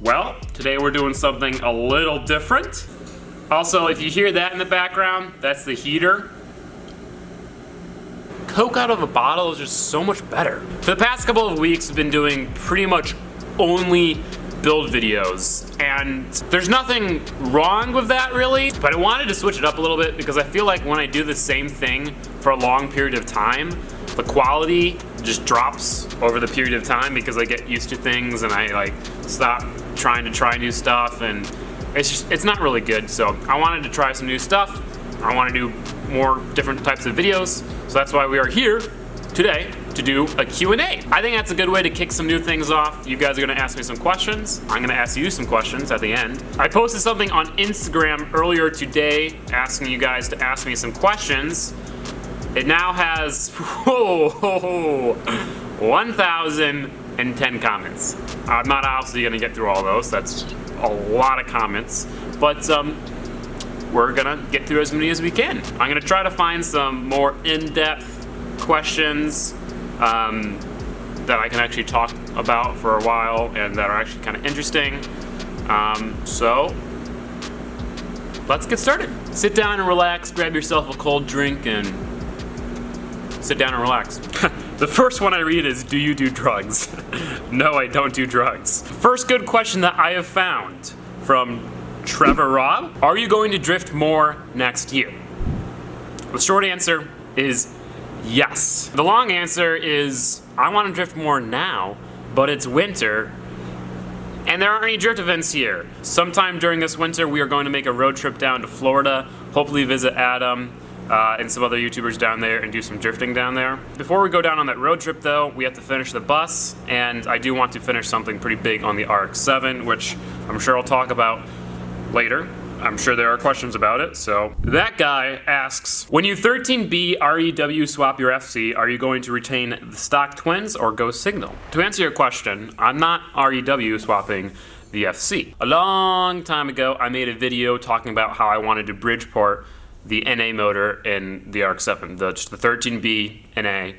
Well, today we're doing something a little different. Also, if you hear that in the background, that's the heater. Coke out of a bottle is just so much better. For the past couple of weeks, I've been doing pretty much only build videos, and there's nothing wrong with that really, but I wanted to switch it up a little bit because I feel like when I do the same thing for a long period of time, the quality just drops over the period of time because I get used to things and I like stop trying to try new stuff, and it's not really good. So I wanted to try some new stuff. I want to do more different types of videos, so that's why we are here today to do a Q&A. I think that's a good way to kick some new things off. You guys are gonna ask me some questions. I'm gonna ask you some questions at the end. I posted something on Instagram earlier today asking you guys to ask me some questions. It now has 1,010 comments. I'm not obviously gonna get through all those. That's a lot of comments, but we're gonna get through as many as we can. I'm gonna try to find some more in-depth questions that I can actually talk about for a while and that are actually kind of interesting. So let's get started. Sit down and relax, grab yourself a cold drink and sit down and relax. The first one I read is, do you do drugs? No, I don't do drugs. First good question that I have found from Trevor Robb. Are you going to drift more next year? The short answer is yes. The long answer is I want to drift more now, but it's winter and there aren't any drift events here. Sometime during this winter we are going to make a road trip down to Florida, hopefully visit Adam and some other YouTubers down there and do some drifting down there. Before we go down on that road trip though, we have to finish the bus, and I do want to finish something pretty big on the RX7, which I'm sure I'll talk about later. I'm sure there are questions about it. So that guy asks, when you 13B REW swap your FC, are you going to retain the stock twins or go signal? To answer your question, I'm not REW swapping the FC. A long time ago, I made a video talking about how I wanted to Bridgeport the NA motor in the RX7, the 13B NA,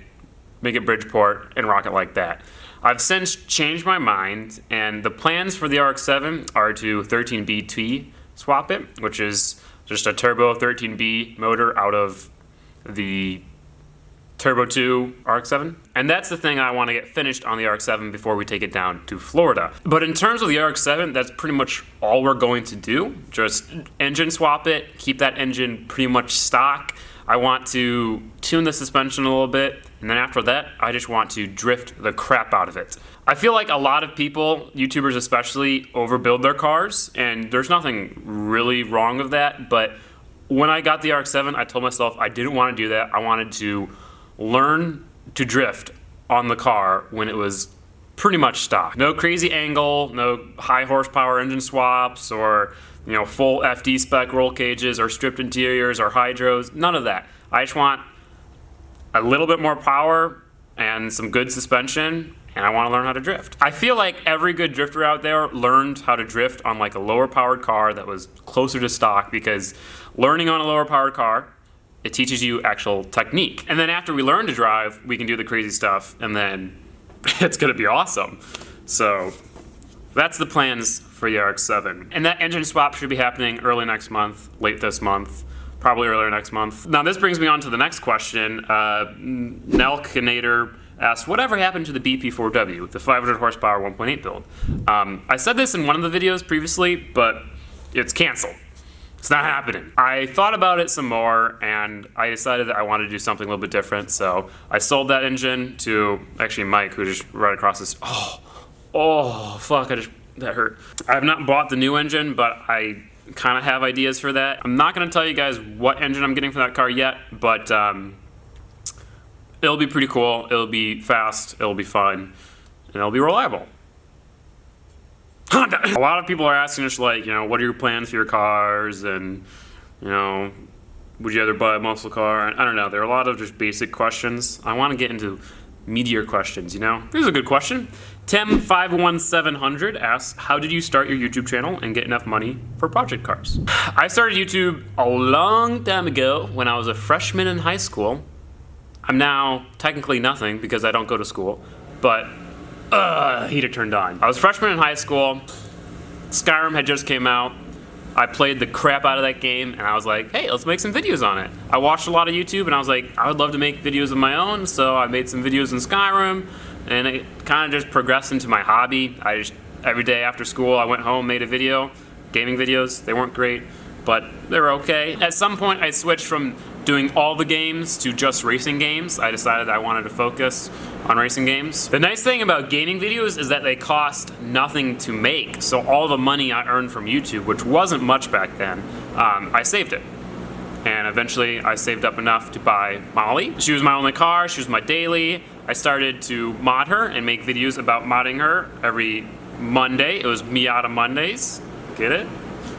make it Bridgeport and rock it like that. I've since changed my mind, and the plans for the RX7 are to 13BT swap it, which is just a turbo 13B motor out of the Turbo 2 RX7. And that's the thing I want to get finished on the RX7 before we take it down to Florida. But in terms of the RX7, that's pretty much all we're going to do. Just engine swap it, keep that engine pretty much stock. I want to tune the suspension a little bit, and then after that, I just want to drift the crap out of it. I feel like a lot of people, YouTubers especially, overbuild their cars, and there's nothing really wrong with that, but when I got the RX-7, I told myself I didn't want to do that. I wanted to learn to drift on the car when it was pretty much stock. No crazy angle, no high horsepower engine swaps, or full FD spec roll cages, or stripped interiors, or hydros, none of that. I just want a little bit more power and some good suspension, and I want to learn how to drift. I feel like every good drifter out there learned how to drift on like a lower powered car that was closer to stock, because learning on a lower powered car, it teaches you actual technique. And then after we learn to drive, we can do the crazy stuff, and then it's gonna be awesome. So that's the plans for the RX-7. And that engine swap should be happening early next month, late this month, probably earlier next month. Now this brings me on to the next question. Nelkinator asked, whatever happened to the BP4W, the 500 horsepower 1.8 build? I said this in one of the videos previously, but it's canceled. It's not happening. I thought about it some more, and I decided that I wanted to do something a little bit different, so I sold that engine to, actually Mike, who just right across this, oh, fuck, that hurt. I have not bought the new engine, but I kind of have ideas for that. I'm not gonna tell you guys what engine I'm getting for that car yet, but it'll be pretty cool, it'll be fast, it'll be fun, and it'll be reliable. Honda. A lot of people are asking us like, what are your plans for your cars, and would you ever buy a muscle car? And I don't know, there are a lot of just basic questions. I want to get into meatier questions, Here's a good question. Tim51700 asks, how did you start your YouTube channel and get enough money for project cars? I started YouTube a long time ago when I was a freshman in high school. I'm now technically nothing because I don't go to school, but Heater turned on. I was a freshman in high school. Skyrim had just came out. I played the crap out of that game, and I was like, hey, let's make some videos on it. I watched a lot of YouTube, and I was like, I would love to make videos of my own, so I made some videos in Skyrim, and it kind of just progressed into my hobby. Every day after school, I went home, made a video. Gaming videos, they weren't great, but they were okay. At some point, I switched from doing all the games to just racing games. I decided I wanted to focus on racing games. The nice thing about gaming videos is that they cost nothing to make. So all the money I earned from YouTube, which wasn't much back then, I saved it. And eventually I saved up enough to buy Molly. She was my only car, she was my daily. I started to mod her and make videos about modding her every Monday. It was Miata Mondays, get it?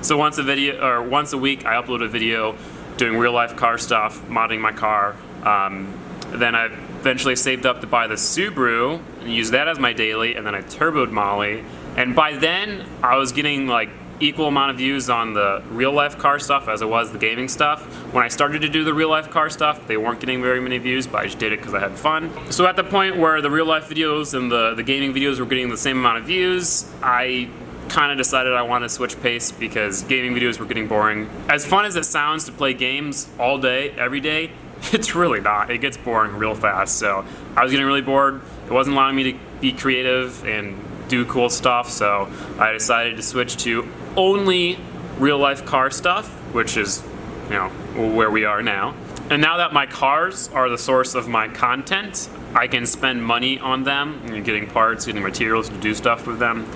So once a week I upload a video doing real life car stuff, modding my car. Then I eventually saved up to buy the Subaru and use that as my daily, and then I turboed Molly. And by then, I was getting like equal amount of views on the real life car stuff as it was the gaming stuff. When I started to do the real life car stuff, they weren't getting very many views, but I just did it because I had fun. So at the point where the real life videos and the gaming videos were getting the same amount of views, I kind of decided I wanted to switch pace because gaming videos were getting boring. As fun as it sounds to play games all day, every day, it's really not. It gets boring real fast. So I was getting really bored. It wasn't allowing me to be creative and do cool stuff. So I decided to switch to only real life car stuff, which is, you know, where we are now. And now that my cars are the source of my content, I can spend money on them, getting parts, getting materials to do stuff with them,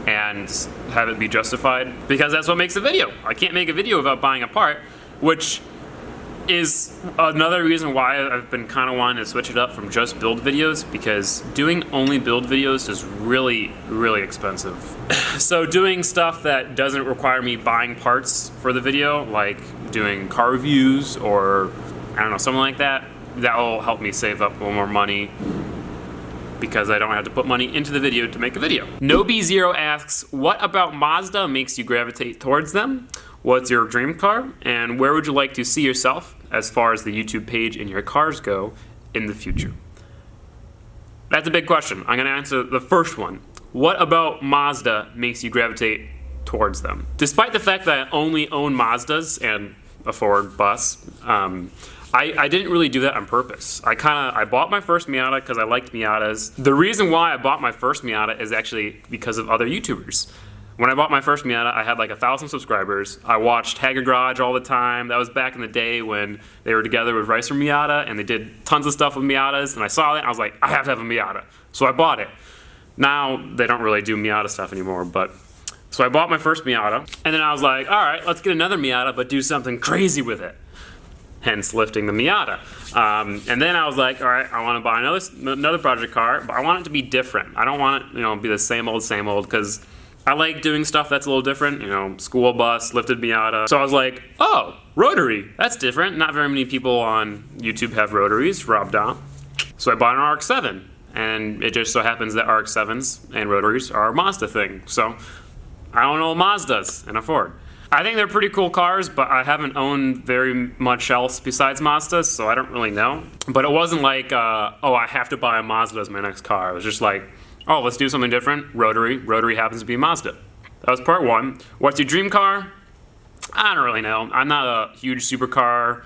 and have it be justified, because that's what makes a video. I can't make a video without buying a part, which is another reason why I've been kind of wanting to switch it up from just build videos, because doing only build videos is really, really expensive. So doing stuff that doesn't require me buying parts for the video, like doing car reviews or, I don't know, something like that, that will help me save up a little more money, because I don't have to put money into the video to make a video. NoB0 asks, what about Mazda makes you gravitate towards them? What's your dream car? And where would you like to see yourself as far as the YouTube page and your cars go in the future? That's a big question. I'm gonna answer the first one. What about Mazda makes you gravitate towards them? Despite the fact that I only own Mazdas and a Ford bus, I didn't really do that on purpose. I bought my first Miata because I liked Miatas. The reason why I bought my first Miata is actually because of other YouTubers. When I bought my first Miata, I had like 1,000 subscribers. I watched Haggard Garage all the time. That was back in the day when they were together with Ricer Miata, and they did tons of stuff with Miatas, and I saw that, and I was like, I have to have a Miata. So I bought it. Now, they don't really do Miata stuff anymore, but so I bought my first Miata, and then I was like, all right, let's get another Miata, but do something crazy with it. Hence lifting the Miata. And then I was like, all right, I want to buy another project car, but I want it to be different. I don't want it, you know, be the same old, because I like doing stuff that's a little different, you know, school bus, lifted Miata. So I was like, oh, Rotary, that's different. Not very many people on YouTube have Rotaries, Rob Dom. So I bought an RX7, and it just so happens that RX7s and Rotaries are a Mazda thing. So I don't know Mazdas and a Ford. I think they're pretty cool cars, but I haven't owned very much else besides Mazdas, so I don't really know. But it wasn't like, oh, I have to buy a Mazda as my next car. It was just like, oh, let's do something different. Rotary. Rotary happens to be Mazda. That was part one. What's your dream car? I don't really know. I'm not a huge supercar,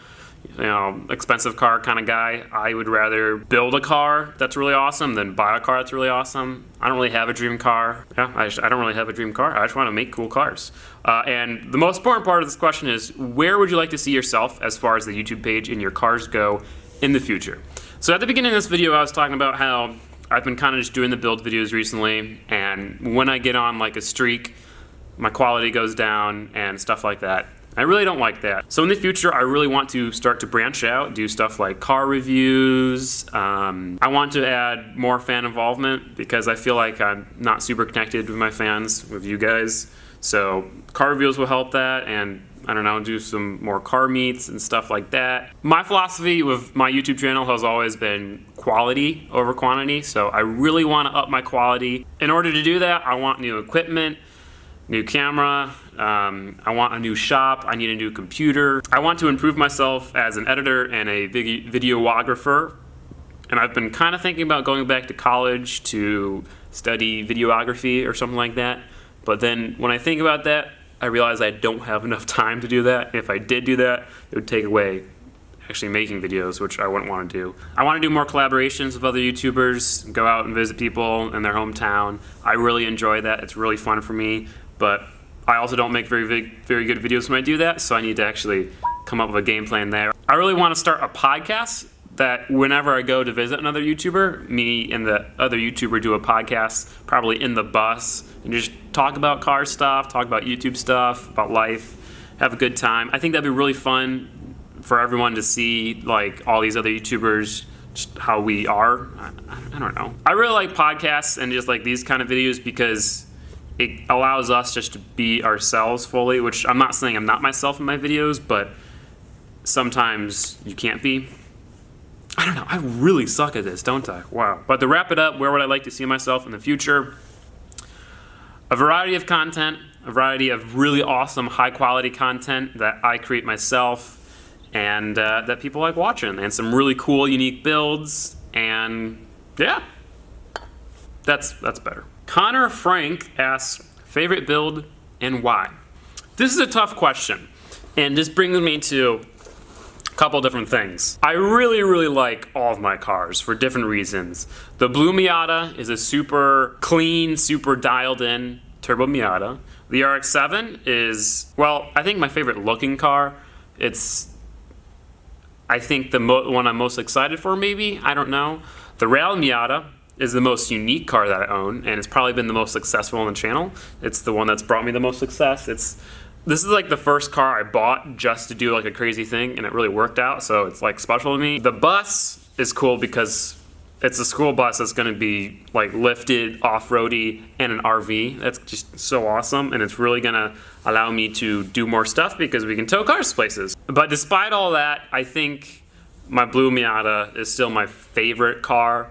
you know, expensive car kind of guy. I would rather build a car that's really awesome than buy a car that's really awesome. I don't really have a dream car. Yeah, I don't really have a dream car. I just want to make cool cars. And the most important part of this question is, where would you like to see yourself as far as the YouTube page and your cars go in the future? So at the beginning of this video, I was talking about how I've been kind of just doing the build videos recently, and when I get on like a streak, my quality goes down and stuff like that. I really don't like that. So in the future, I really want to start to branch out, do stuff like car reviews. I want to add more fan involvement because I feel like I'm not super connected with my fans, with you guys. So car reviews will help that, and I don't know, do some more car meets and stuff like that. My philosophy with my YouTube channel has always been quality over quantity, so I really want to up my quality. In order to do that, I want new equipment, new camera, I want a new shop, I need a new computer. I want to improve myself as an editor and a videographer, and I've been kind of thinking about going back to college to study videography or something like that. But then when I think about that, I realize I don't have enough time to do that. If I did do that, it would take away actually making videos, which I wouldn't want to do. I want to do more collaborations with other YouTubers, go out and visit people in their hometown. I really enjoy that. It's really fun for me, but I also don't make very good videos when I do that, so I need to actually come up with a game plan there. I really want to start a podcast that whenever I go to visit another YouTuber, me and the other YouTuber do a podcast, probably in the bus, and just talk about car stuff, talk about YouTube stuff, about life, have a good time. I think that'd be really fun for everyone to see, like, all these other YouTubers, just how we are. I don't know. I really like podcasts and just like these kind of videos because it allows us just to be ourselves fully, which I'm not saying I'm not myself in my videos, but sometimes you can't be. I don't know, I really suck at this, don't I? Wow. But to wrap it up, where would I like to see myself in the future? A variety of content, a variety of really awesome, high quality content that I create myself and that people like watching, and some really cool, unique builds, and yeah, that's better. Connor Frank asks, favorite build and why? This is a tough question, and this brings me to a couple different things. I really like all of my cars for different reasons. The blue Miata is a super clean, super dialed in turbo Miata. The RX7 is, well, I think my favorite looking car. It's, I think the one I'm most excited for, maybe, I don't know. The Rail Miata is the most unique car that I own, and it's probably been the most successful on the channel. It's the one that's brought me the most success. This is like the first car I bought just to do like a crazy thing, and it really worked out, so it's like special to me. The bus is cool because it's a school bus that's gonna be like lifted, off-roady, and an RV. That's just so awesome, and it's really gonna allow me to do more stuff because we can tow cars places. But despite all that, I think my blue Miata is still my favorite car,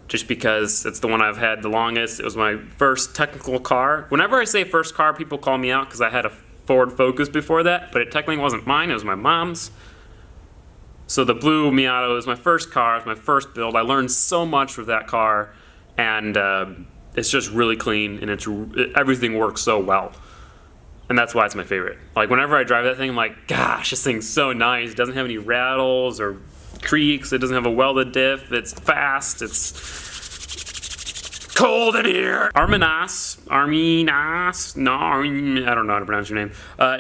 just because it's the one I've had the longest. It was my first technical car. Whenever I say first car, people call me out because I had a Ford Focus before that, but it technically wasn't mine, it was my mom's. So the blue Miata was my first car, it was my first build. I learned so much with that car, and it's just really clean, and everything works so well. And that's why it's my favorite. Like, whenever I drive that thing, I'm like, gosh, this thing's so nice. It doesn't have any rattles or creaks, it doesn't have a welded diff, it's fast, it's cold in here. Arminas, no, I don't know how to pronounce your name.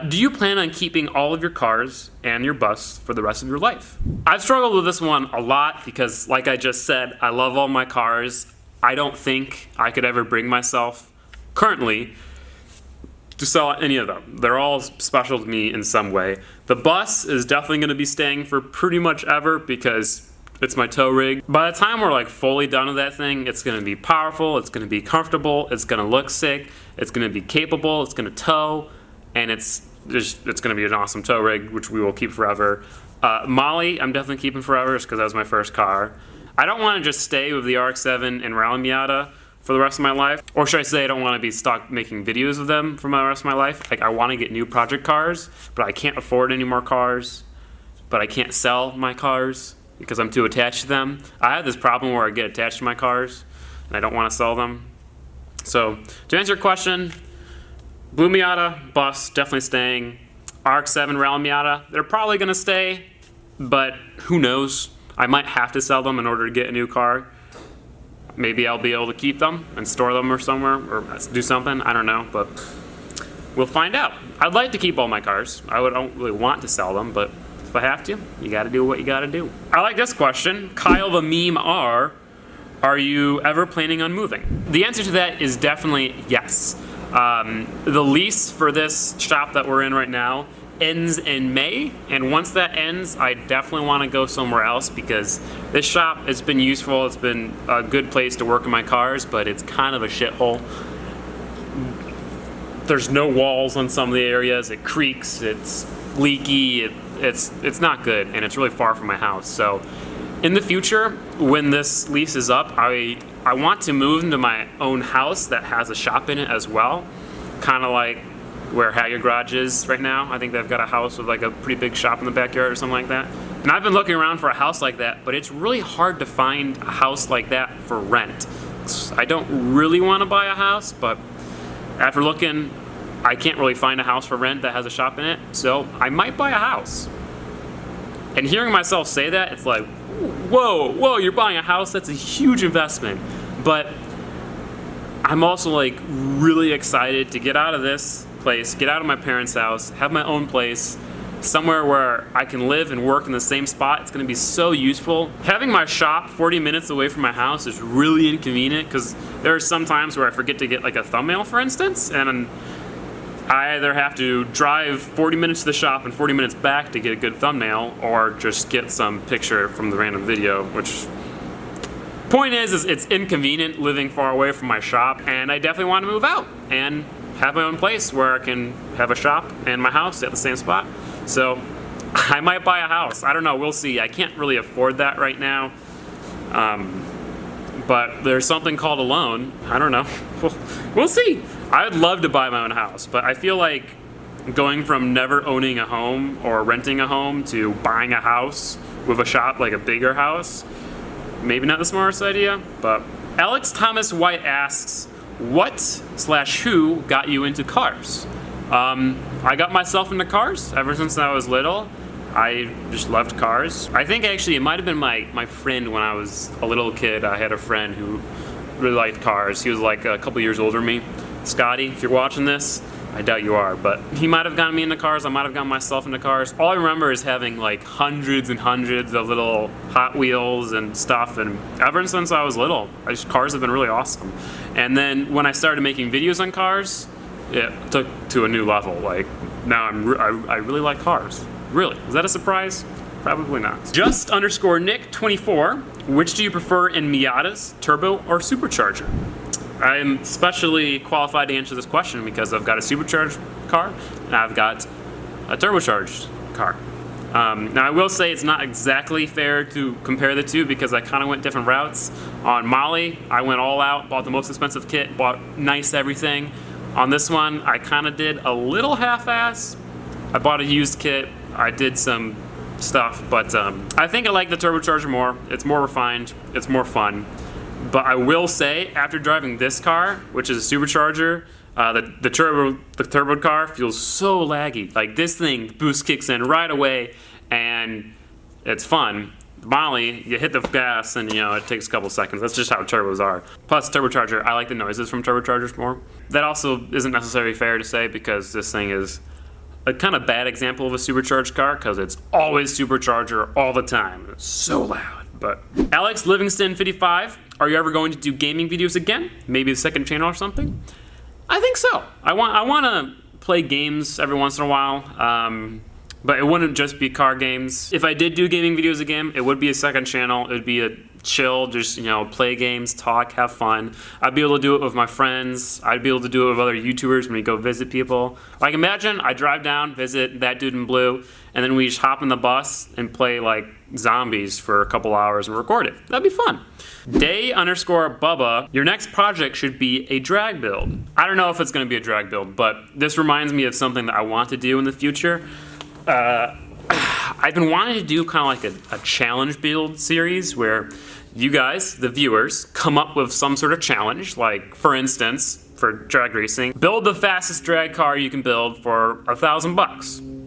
Do you plan on keeping all of your cars and your bus for the rest of your life? I've struggled with this one a lot because, like I just said, I love all my cars. I don't think I could ever bring myself, currently, to sell any of them. They're all special to me in some way. The bus is definitely gonna be staying for pretty much ever because it's my tow rig. By the time we're like fully done with that thing, it's gonna be powerful, it's gonna be comfortable, it's gonna look sick, it's gonna be capable, it's gonna tow, and it's gonna be an awesome tow rig, which we will keep forever. Molly, I'm definitely keeping forever just because that was my first car. I don't wanna just stay with the RX7 and Rally Miata for the rest of my life. Or should I say I don't wanna be stuck making videos of them for the rest of my life. Like, I wanna get new project cars, but I can't afford any more cars, but I can't sell my cars because I'm too attached to them. I have this problem where I get attached to my cars and I don't want to sell them. So to answer your question, blue Miata, bus, definitely staying. RX7 Rail Miata, they're probably gonna stay, but who knows? I might have to sell them in order to get a new car. Maybe I'll be able to keep them and store them or somewhere or do something, I don't know, but we'll find out. I'd like to keep all my cars. I don't really want to sell them, but if I have to, you gotta do what you gotta do. I like this question. Kyle the Meme R, are you ever planning on moving? The answer to that is definitely yes. The lease for this shop that we're in right now ends in May, and once that ends, I definitely wanna go somewhere else because this shop has been useful, it's been a good place to work on my cars, but it's kind of a shithole. There's no walls on some of the areas, it creaks, it's leaky, it's not good, and it's really far from my house. So in the future, when this lease is up, I want to move into my own house that has a shop in it as well, kind of like where Haggard Garage is right now. I think they've got a house with like a pretty big shop in the backyard or something like that. And I've been looking around for a house like that, but it's really hard to find a house like that for rent. bucks. I don't really want to buy a house, but after looking, I can't really find a house for rent that has a shop in it, so I might buy a house. And hearing myself say that, it's like, whoa, you're buying a house? That's a huge investment. But I'm also like really excited to get out of this place, get out of my parents' house, have my own place, somewhere where I can live and work in the same spot. It's gonna be so useful. Having my shop 40 minutes away from my house is really inconvenient because there are some times where I forget to get like a thumbnail, for instance, and I either have to drive 40 minutes to the shop and 40 minutes back to get a good thumbnail, or just get some picture from the random video, which point is it's inconvenient living far away from my shop, and I definitely want to move out and have my own place where I can have a shop and my house at the same spot. So I might buy a house. I don't know, we'll see. I can't really afford that right now. But there's something called a loan. I don't know. We'll see. I would love to buy my own house, but I feel like going from never owning a home or renting a home to buying a house with a shop, like a bigger house, maybe not the smartest idea. But Alex Thomas White asks, what/who got you into cars? I got myself into cars ever since I was little. I just loved cars. I think actually it might have been my friend when I was a little kid. I had a friend who really liked cars. He was like a couple years older than me. Scotty, if you're watching this, I doubt you are, but he might have gotten me into cars. I might have gotten myself into cars. All I remember is having like hundreds and hundreds of little Hot Wheels and stuff, and ever since I was little, cars have been really awesome. And then when I started making videos on cars, it took to a new level. Like now I really like cars. Really, is that a surprise? Probably not. Just_Nick24, which do you prefer in Miatas, turbo or supercharger? I'm especially qualified to answer this question because I've got a supercharged car and I've got a turbocharged car. Now I will say it's not exactly fair to compare the two because I kind of went different routes. On Molly, I went all out, bought the most expensive kit, bought nice everything. On this one, I kind of did a little half-ass. I bought a used kit, I did some stuff, but I think I like the turbocharger more. It's more refined, it's more fun. But I will say, after driving this car, which is a supercharger, the turbo car feels so laggy. Like this thing, boost kicks in right away, and it's fun. Molly, you hit the gas, and it takes a couple seconds. That's just how turbos are. Plus, turbocharger, I like the noises from turbochargers more. That also isn't necessarily fair to say because this thing is a kind of bad example of a supercharged car because it's always supercharger all the time. It's so loud. But Alex Livingston 55, are you ever going to do gaming videos again? Maybe the second channel or something? I think so. I want to play games every once in a while, but it wouldn't just be car games. If I did do gaming videos again, it would be a second channel. It would be a chill, just play games, talk, have fun. I'd be able to do it with my friends. I'd be able to do it with other YouTubers when we go visit people. Like imagine I drive down, visit that dude in blue, and then we just hop in the bus and play like zombies for a couple hours and record it. That'd be fun. Day_Bubba, your next project should be a drag build. I don't know if it's going to be a drag build, but this reminds me of something that I want to do in the future. I've been wanting to do kind of like a challenge build series where you guys, the viewers, come up with some sort of challenge. Like, for instance, for drag racing, build the fastest drag car you can build for $1,000.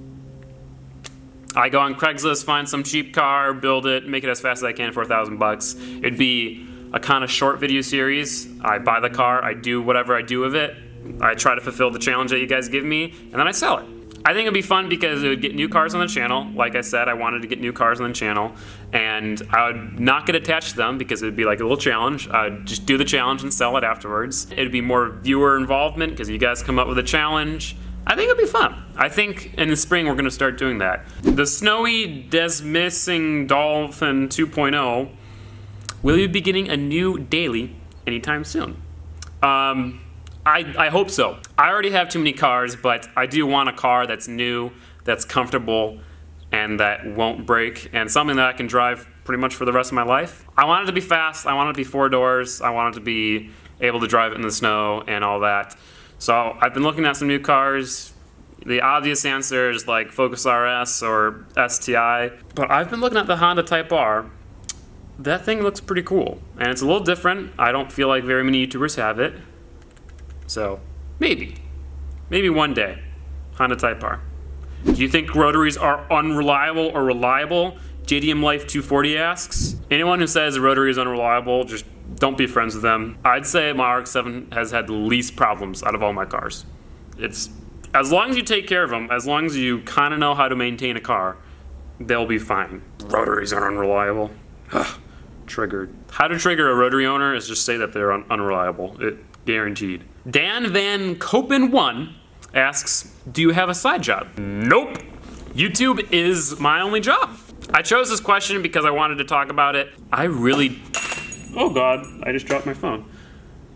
I go on Craigslist, find some cheap car, build it, make it as fast as I can for $1,000. It'd be a kind of short video series. I buy the car, I do whatever I do with it. I try to fulfill the challenge that you guys give me, and then I sell it. I think it'd be fun because it would get new cars on the channel. Like I said, I wanted to get new cars on the channel, and I would not get attached to them because it would be like a little challenge. I'd just do the challenge and sell it afterwards. It'd be more viewer involvement because you guys come up with a challenge. I think it'd be fun. I think in the spring we're gonna start doing that. The Snowy Desmissing Dolphin 2.0, will you be getting a new daily anytime soon? I hope so. I already have too many cars, but I do want a car that's new, that's comfortable, and that won't break, and something that I can drive pretty much for the rest of my life. I want it to be fast, I want it to be 4 doors, I want it to be able to drive it in the snow and all that. So I've been looking at some new cars. The obvious answer is like Focus RS or STI, but I've been looking at the Honda Type R, that thing looks pretty cool. And it's a little different. I don't feel like very many YouTubers have it. So, maybe one day, Honda Type R. Do you think rotaries are unreliable or reliable? JDM Life 240 asks. Anyone who says a rotary is unreliable, just don't be friends with them. I'd say my RX7 has had the least problems out of all my cars. It's, as long as you take care of them, as long as you kind of know how to maintain a car, they'll be fine. Rotaries are unreliable. Triggered. How to trigger a rotary owner is just say that they're unreliable. Guaranteed. Dan Van Kopen 1 asks, do you have a side job? Nope. YouTube is my only job. I chose this question because I wanted to talk about it. Oh God, I just dropped my phone.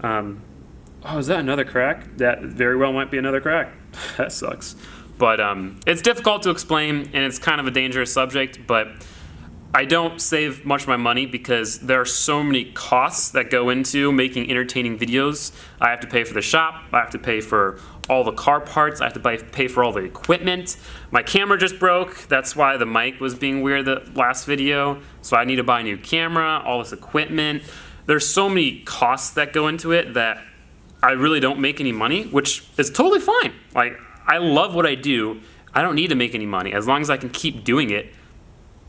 Oh, is that another crack? That very well might be another crack. That sucks. But it's difficult to explain, and it's kind of a dangerous subject, but I don't save much of my money because there are so many costs that go into making entertaining videos. I have to pay for the shop, I have to pay for all the car parts, I have to pay for all the equipment. My camera just broke, that's why the mic was being weird the last video. So I need to buy a new camera, all this equipment. There's so many costs that go into it that I really don't make any money, which is totally fine. Like, I love what I do. I don't need to make any money. As long as I can keep doing it,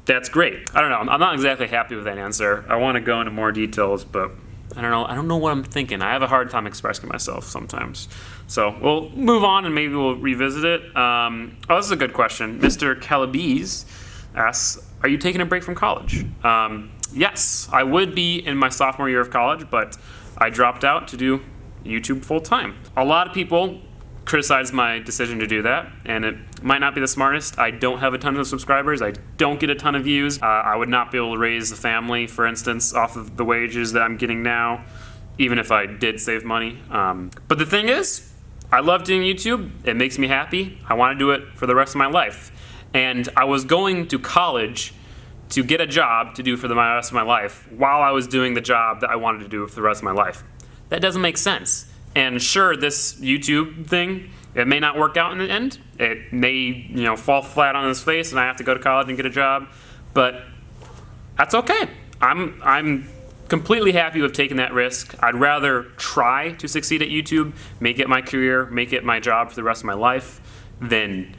that's great. I don't know, I'm not exactly happy with that answer. I want to go into more details, but I don't know what I'm thinking. I have a hard time expressing myself sometimes. So we'll move on and maybe we'll revisit it. Oh, this is a good question. Mr. Calabiz asks, are you taking a break from college? Yes, I would be in my sophomore year of college, but I dropped out to do YouTube full time. A lot of people criticize my decision to do that, and it might not be the smartest. I don't have a ton of subscribers. I don't get a ton of views. I would not be able to raise a family, for instance, off of the wages that I'm getting now, even if I did save money. But the thing is, I love doing YouTube. It makes me happy. I want to do it for the rest of my life. And I was going to college to get a job to do for the rest of my life while I was doing the job that I wanted to do for the rest of my life. That doesn't make sense. And sure, this YouTube thing, it may not work out in the end. It may, fall flat on its face and I have to go to college and get a job, but that's okay. I'm completely happy with taking that risk. I'd rather try to succeed at YouTube, make it my career, make it my job for the rest of my life, than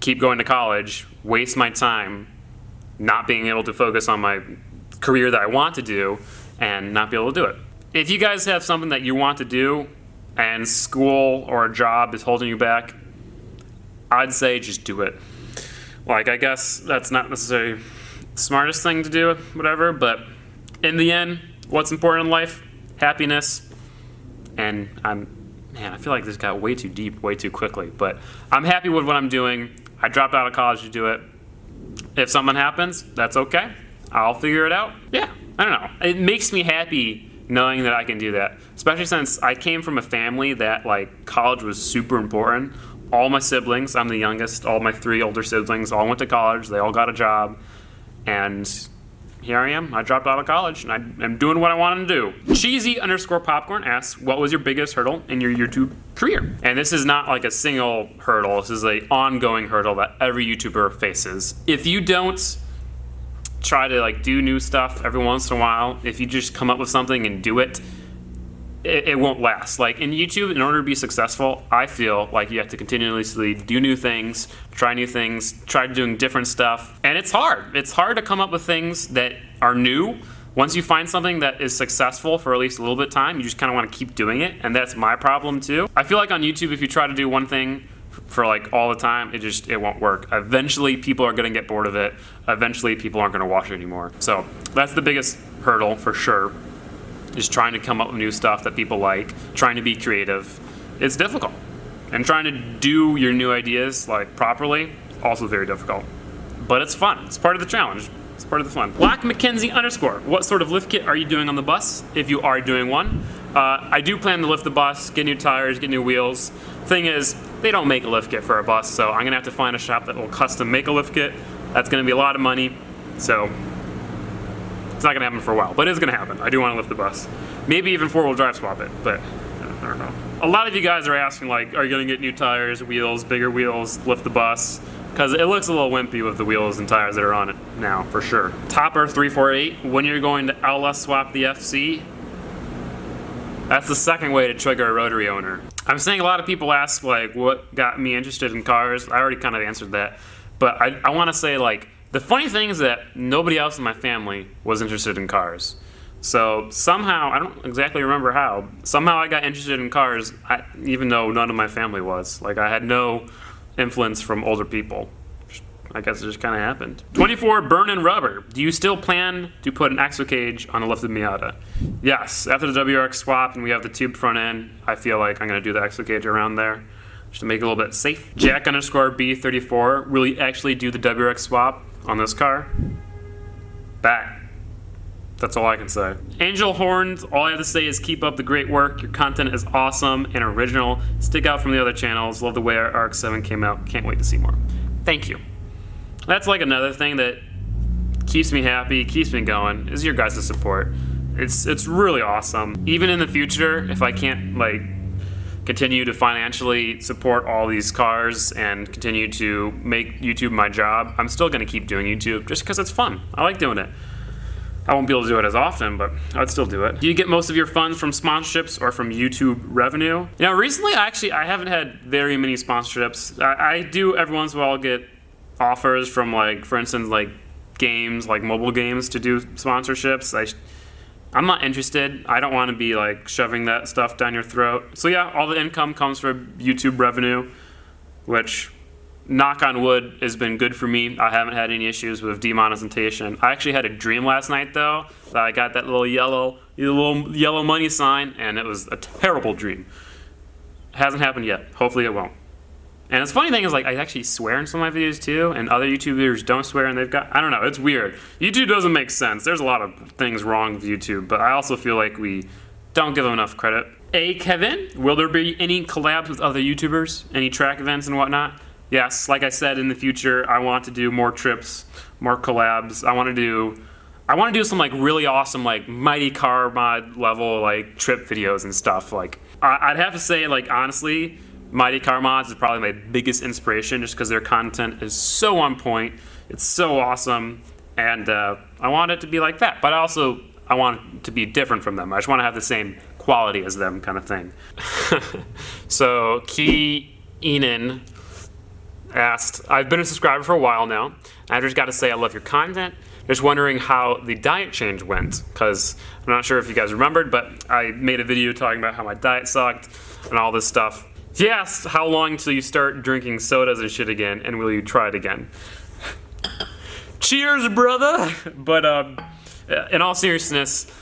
keep going to college, waste my time not being able to focus on my career that I want to do and not be able to do it. If you guys have something that you want to do and school or a job is holding you back, I'd say just do it. Like, I guess that's not necessarily the smartest thing to do, whatever, but in the end, what's important in life? Happiness. And I feel like this got way too deep, way too quickly, but I'm happy with what I'm doing. I dropped out of college to do it. If something happens, that's okay. I'll figure it out. Yeah, I don't know. It makes me happy knowing that I can do that, especially since I came from a family that college was super important. All my siblings, I'm the youngest, all my 3 older siblings all went to college, they all got a job, and here I am. I dropped out of college and I'm doing what I wanted to do. Cheesy_popcorn asks, what was your biggest hurdle in your YouTube career? And this is not like a single hurdle, this is an ongoing hurdle that every YouTuber faces. If you don't try to do new stuff every once in a while, if you just come up with something and do it, it won't last. Like in YouTube, in order to be successful, I feel like you have to continuously do new things, try doing different stuff. And it's hard. It's hard to come up with things that are new. Once you find something that is successful for at least a little bit of time, you just kind of want to keep doing it. And that's my problem too. I feel like on YouTube, if you try to do one thing for all the time, it won't work. Eventually people are going to get bored of it. Eventually people aren't going to watch it anymore. So that's the biggest hurdle for sure, is trying to come up with new stuff that people like, trying to be creative. It's difficult. And trying to do your new ideas properly, also very difficult. But it's fun. It's part of the challenge. It's part of the fun. Black McKenzie_, what sort of lift kit are you doing on the bus, if you are doing one? I do plan to lift the bus, get new tires, get new wheels. Thing is, they don't make a lift kit for a bus, so I'm gonna have to find a shop that will custom make a lift kit. That's gonna be a lot of money, so it's not gonna happen for a while, but it's gonna happen. I do wanna lift the bus. Maybe even 4-wheel drive swap it, but I don't know. A lot of you guys are asking are you gonna get new tires, wheels, bigger wheels, lift the bus? Because it looks a little wimpy with the wheels and tires that are on it. now, for sure. Topper348, when you're going to LS swap the FC, that's the second way to trigger a Rotary owner. I'm saying a lot of people ask, like, what got me interested in cars. I already kind of answered that. But I want to say, like, the funny thing is that nobody else in my family was interested in cars. So somehow, I don't exactly remember how, somehow I got interested in cars, even though none of my family was. Like, I had no influence from older people. I guess it just kind of happened. 24, burn-in rubber. Do you still plan to put an exocage on a lifted Miata? Yes. After the WRX swap and we have the tube front end, I feel like I'm going to do the exocage around there just to make it a little bit safe. Jack_B34, will you actually do the WRX swap on this car? Back. That's all I can say. Angel Horns, all I have to say is keep up the great work. Your content is awesome and original. Stick out from the other channels. Love the way our RX7 came out. Can't wait to see more. Thank you. That's like another thing that keeps me happy, keeps me going, is your guys' support. It's really awesome. Even in the future, if I can't like continue to financially support all these cars and continue to make YouTube my job, I'm still gonna keep doing YouTube just because it's fun. I like doing it. I won't be able to do it as often, but I'd still do it. Do you get most of your funds from sponsorships or from YouTube revenue? You know, recently I haven't had very many sponsorships. I do every once in a while get offers from, like, for instance, like games, like mobile games, to do sponsorships. I'm not interested. I don't want to be like shoving that stuff down your throat. So yeah, all the income comes from YouTube revenue, which, knock on wood, has been good for me. I haven't had any issues with demonetization. I actually had a dream last night though that I got that little yellow money sign, and it was a terrible dream. It hasn't happened yet. Hopefully it won't. And the funny thing is, like, I actually swear in some of my videos too, and other YouTubers don't swear, and they've got, I don't know, it's weird. YouTube doesn't make sense. There's a lot of things wrong with YouTube, but I also feel like we don't give them enough credit. Hey, Kevin, will there be any collabs with other YouTubers? Any track events and whatnot? Yes, like I said, in the future, I want to do more trips, more collabs. I want to do some, like, really awesome, like, Mighty Car Mod level, like, trip videos and stuff. Like, I'd have to say, like, honestly, Mighty Car Mods is probably my biggest inspiration just because their content is so on point. It's so awesome, and I want it to be like that. But I want it to be different from them. I just want to have the same quality as them, kind of thing. So Key Enan asked, I've been a subscriber for a while now, and I just got to say I love your content. Just wondering how the diet change went, because I'm not sure if you guys remembered, but I made a video talking about how my diet sucked and all this stuff. Yes, how long till you start drinking sodas and shit again, and will you try it again? Cheers, brother! But in all seriousness,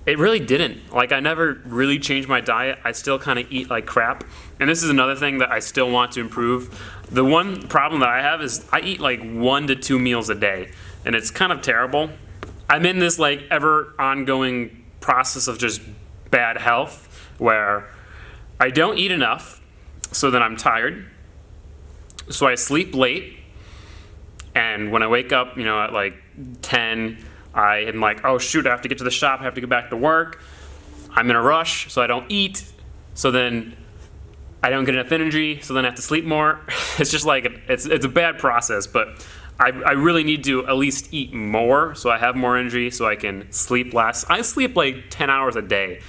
it really didn't. Like, I never really changed my diet. I still kind of eat like crap. And this is another thing that I still want to improve. The one problem that I have is I eat like 1 to 2 meals a day, and it's kind of terrible. I'm in this like ever ongoing process of just bad health where I don't eat enough, so then I'm tired, so I sleep late, and when I wake up, you know, at like 10, I am like, oh shoot, I have to get to the shop, I have to get back to work. I'm in a rush, so I don't eat, so then I don't get enough energy, so then I have to sleep more. It's just like, it's a bad process, but I really need to at least eat more, so I have more energy, so I can sleep less. I sleep like 10 hours a day.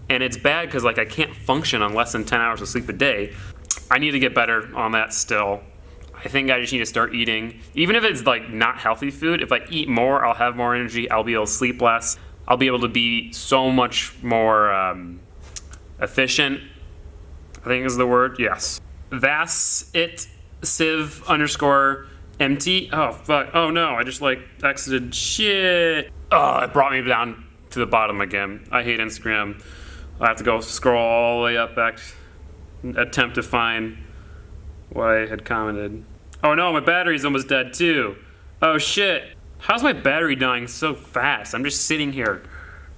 And it's bad because, like, I can't function on less than 10 hours of sleep a day. I need to get better on that still. I think I just need to start eating. Even if it's, like, not healthy food, if I eat more, I'll have more energy. I'll be able to sleep less. I'll be able to be so much more efficient, I think is the word. Yes. That's it. Civ_MT. Oh, fuck. Oh, no. I just, like, exited. Shit. Oh, it brought me down to the bottom again. I hate Instagram. I have to go scroll all the way up back, attempt to find what I had commented. Oh no, my battery's almost dead too. Oh shit. How's my battery dying so fast? I'm just sitting here.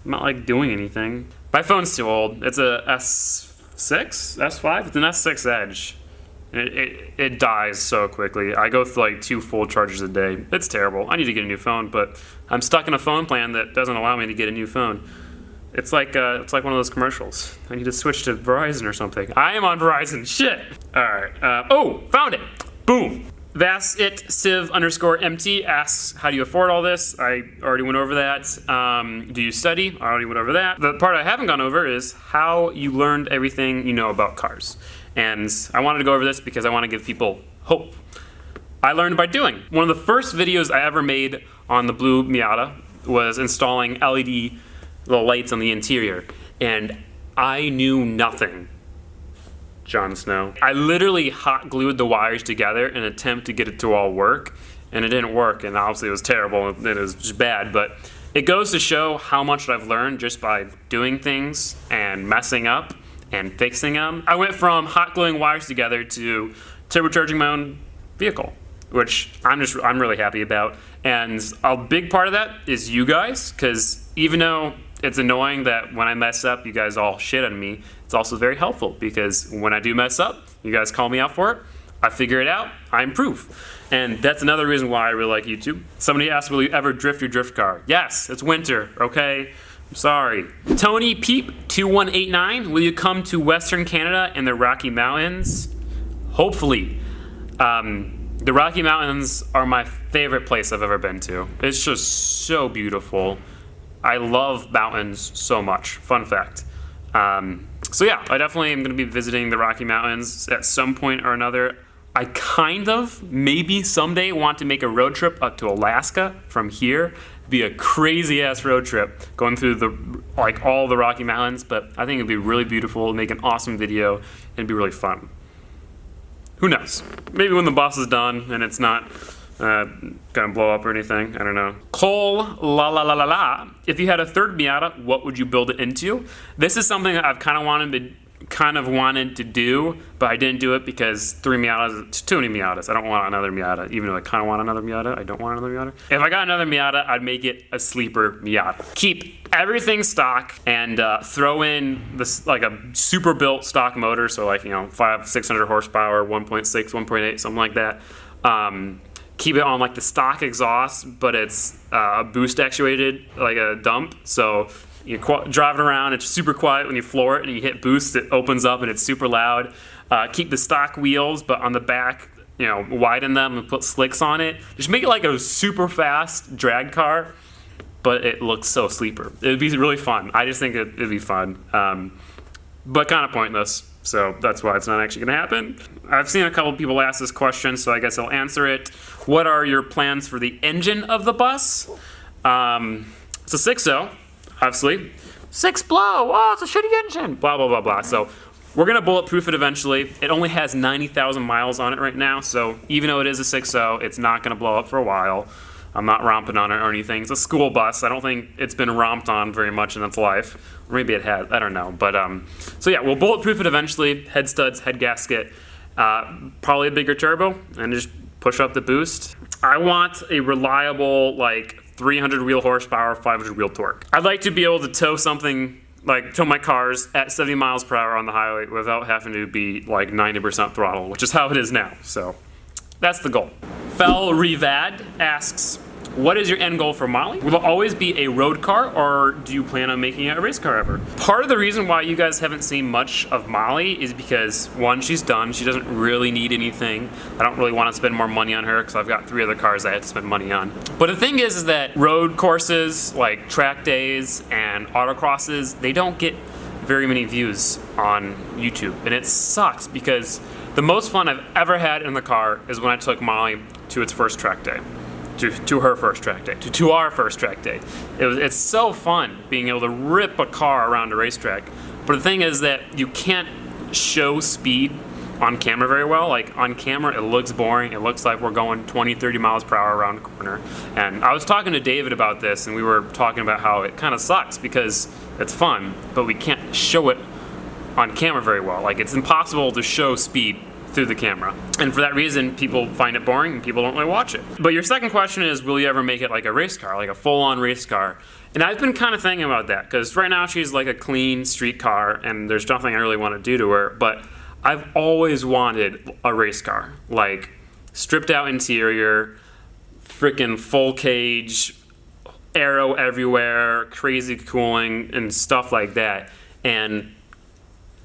I'm not like doing anything. My phone's too old. It's a S6? S5? It's an S6 Edge. It dies so quickly. I go through like 2 full charges a day. It's terrible. I need to get a new phone, but I'm stuck in a phone plan that doesn't allow me to get a new phone. It's like one of those commercials. I need to switch to Verizon or something. I am on Verizon. Shit. All right. Oh, found it. Boom. Vasit Civ _MT asks, how do you afford all this? I already went over that. Do you study? I already went over that. The part I haven't gone over is how you learned everything you know about cars. And I wanted to go over this because I want to give people hope. I learned by doing. One of the first videos I ever made on the blue Miata was installing LED little lights on the interior. And I knew nothing. Jon Snow. I literally hot glued the wires together in an attempt to get it to all work, and it didn't work, and obviously it was terrible, and it was just bad, but it goes to show how much I've learned just by doing things and messing up and fixing them. I went from hot gluing wires together to turbocharging my own vehicle, which I'm really happy about, and a big part of that is you guys, because even though it's annoying that when I mess up, you guys all shit on me, it's also very helpful because when I do mess up, you guys call me out for it, I figure it out, I improve. And that's another reason why I really like YouTube. Somebody asked, will you ever drift your drift car? Yes, it's winter, okay? I'm sorry. Tony Peep 2189, will you come to Western Canada and the Rocky Mountains? Hopefully. The Rocky Mountains are my favorite place I've ever been to. It's just so beautiful. I love mountains so much. Fun fact. So yeah, I definitely am going to be visiting the Rocky Mountains at some point or another. I kind of, maybe someday, want to make a road trip up to Alaska from here. It'd be a crazy ass road trip going through all the Rocky Mountains, but I think it'd be really beautiful, make an awesome video, and it'd be really fun. Who knows? Maybe when the bus is done and it's not gonna blow up or anything, I don't know. Cole la la la la la. If you had a third Miata, what would you build it into? This is something that I've kind of wanted to do, but I didn't do it because 3 Miatas, it's too many Miatas. I don't want another Miata, even though I kind of want another Miata. I don't want another Miata. If I got another Miata, I'd make it a sleeper Miata. Keep everything stock and throw in this like a super built stock motor, so like 500-600 horsepower, 1.6, 1.8, something like that. Keep it on like the stock exhaust, but it's boost actuated, like a dump. So you're driving around, it's super quiet when you floor it, and you hit boost, it opens up and it's super loud. Keep the stock wheels, but on the back, widen them and put slicks on it. Just make it like a super fast drag car, but it looks so sleeper. It would be really fun. I just think it'd be fun, but kind of pointless. So that's why it's not actually going to happen. I've seen a couple people ask this question, so I guess I'll answer it. What are your plans for the engine of the bus? It's a 6.0, obviously. 6 blow, oh, it's a shitty engine, blah, blah, blah, blah. So we're going to bulletproof it eventually. It only has 90,000 miles on it right now, so even though it is a 6.0, it's not going to blow up for a while. I'm not romping on it or anything. It's a school bus. I don't think it's been romped on very much in its life. Or maybe it has. I don't know. But so yeah, we'll bulletproof it eventually. Head studs, head gasket, probably a bigger turbo, and just push up the boost. I want a reliable 300 wheel horsepower, 500 wheel torque. I'd like to be able to tow something tow my cars at 70 miles per hour on the highway without having to be 90% throttle, which is how it is now. So that's the goal. Fel Revad asks, what is your end goal for Molly? Will it always be a road car, or do you plan on making it a race car ever? Part of the reason why you guys haven't seen much of Molly is because, one, she's done. She doesn't really need anything. I don't really want to spend more money on her because I've got 3 other cars I have to spend money on. But the thing is that road courses like track days and autocrosses, they don't get very many views on YouTube. And it sucks because the most fun I've ever had in the car is when I took Molly to its first track day. To her first track day, to our first track day. It's so fun being able to rip a car around a racetrack. But the thing is that you can't show speed on camera very well. On camera, it looks boring. It looks like we're going 20, 30 miles per hour around a corner. And I was talking to David about this, and we were talking about how it kind of sucks because it's fun, but we can't show it on camera very well. It's impossible to show speed through the camera. And for that reason, people find it boring and people don't really watch it. But your second question is, will you ever make it like a race car, like a full-on race car? And I've been kind of thinking about that, because right now she's like a clean street car and there's nothing I really want to do to her, but I've always wanted a race car. Stripped out interior, freaking full cage, aero everywhere, crazy cooling and stuff like that. And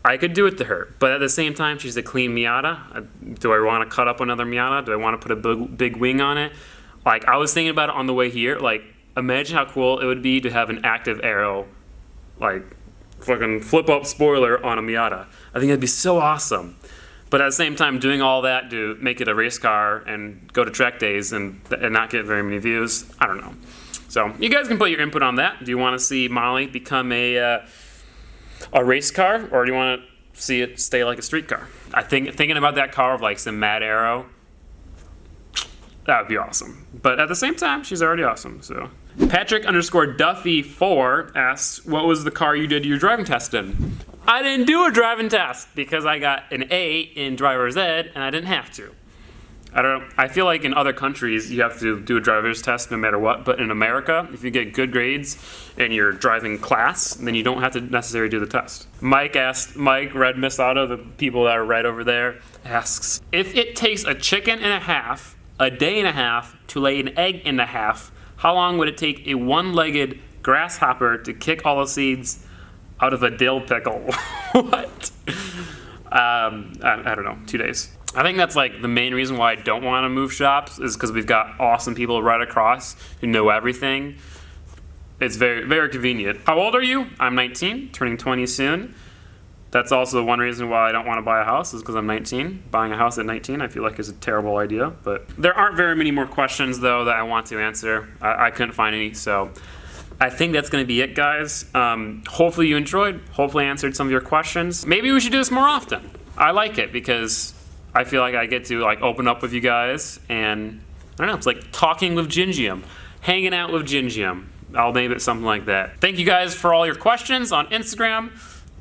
I could do it to her, but at the same time, she's a clean Miata. Do I want to cut up another Miata? Do I want to put a big wing on it? Like, I was thinking about it on the way here. Like, imagine how cool it would be to have an active aero, like, fucking flip-up spoiler on a Miata. I think that'd be so awesome. But at the same time, doing all that to make it a race car and go to track days and not get very many views, I don't know. So you guys can put your input on that. Do you want to see Molly become a race car, or do you want to see it stay like a street car? I think thinking about that car of like some Mad Arrow, that would be awesome. But at the same time, she's already awesome. So Patrick_Duffy4 asks, what was the car you did your driving test in? I didn't do a driving test because I got an A in driver's ed and I didn't have to. I feel like in other countries you have to do a driver's test no matter what, but in America, if you get good grades in your driving class, then you don't have to necessarily do the test. Mike Red Misato, the people that are right over there, asks, if it takes a chicken and a half, a day and a half to lay an egg and a half, how long would it take a one-legged grasshopper to kick all the seeds out of a dill pickle? What? I don't know, 2 days. I think that's like the main reason why I don't want to move shops is because we've got awesome people right across who know everything. It's very, very convenient. How old are you? I'm 19, turning 20 soon. That's also one reason why I don't want to buy a house is because I'm 19. Buying a house at 19 I feel like is a terrible idea. But there aren't very many more questions though that I want to answer. I couldn't find any, so I think that's going to be it, guys. Hopefully you enjoyed. Hopefully I answered some of your questions. Maybe we should do this more often. I like it because I feel like I get to like open up with you guys, and I don't know, it's like talking with Gingium, hanging out with Gingium. I'll name it something like that. Thank you guys for all your questions on Instagram.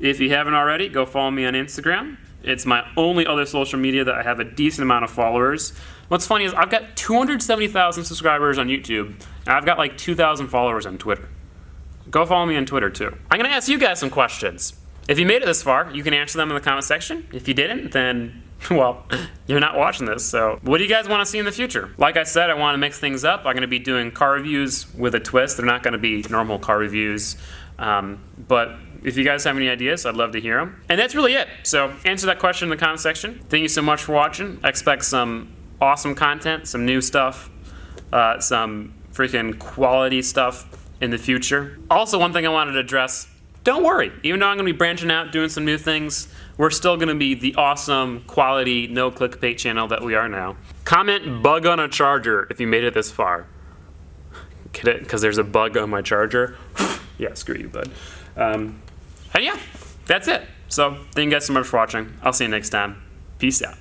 If you haven't already, go follow me on Instagram. It's my only other social media that I have a decent amount of followers. What's funny is I've got 270,000 subscribers on YouTube, and I've got like 2,000 followers on Twitter. Go follow me on Twitter too. I'm gonna ask you guys some questions. If you made it this far, you can answer them in the comment section. If you didn't, then, well, you're not watching this, so what do you guys want to see in the future? Like I said, I want to mix things up. I'm going to be doing car reviews with a twist. They're not going to be normal car reviews, but if you guys have any ideas, I'd love to hear them. And that's really it. So answer that question in the comment section. Thank you so much for watching. I expect some awesome content, some new stuff, some freaking quality stuff in the future. Also, one thing I wanted to address, don't worry, even though I'm going to be branching out, doing some new things, we're still going to be the awesome, quality, no clickbait channel that we are now. Comment bug on a charger if you made it this far. Get it? Because there's a bug on my charger. Yeah, screw you, bud. And yeah, that's it. So thank you guys so much for watching. I'll see you next time. Peace out.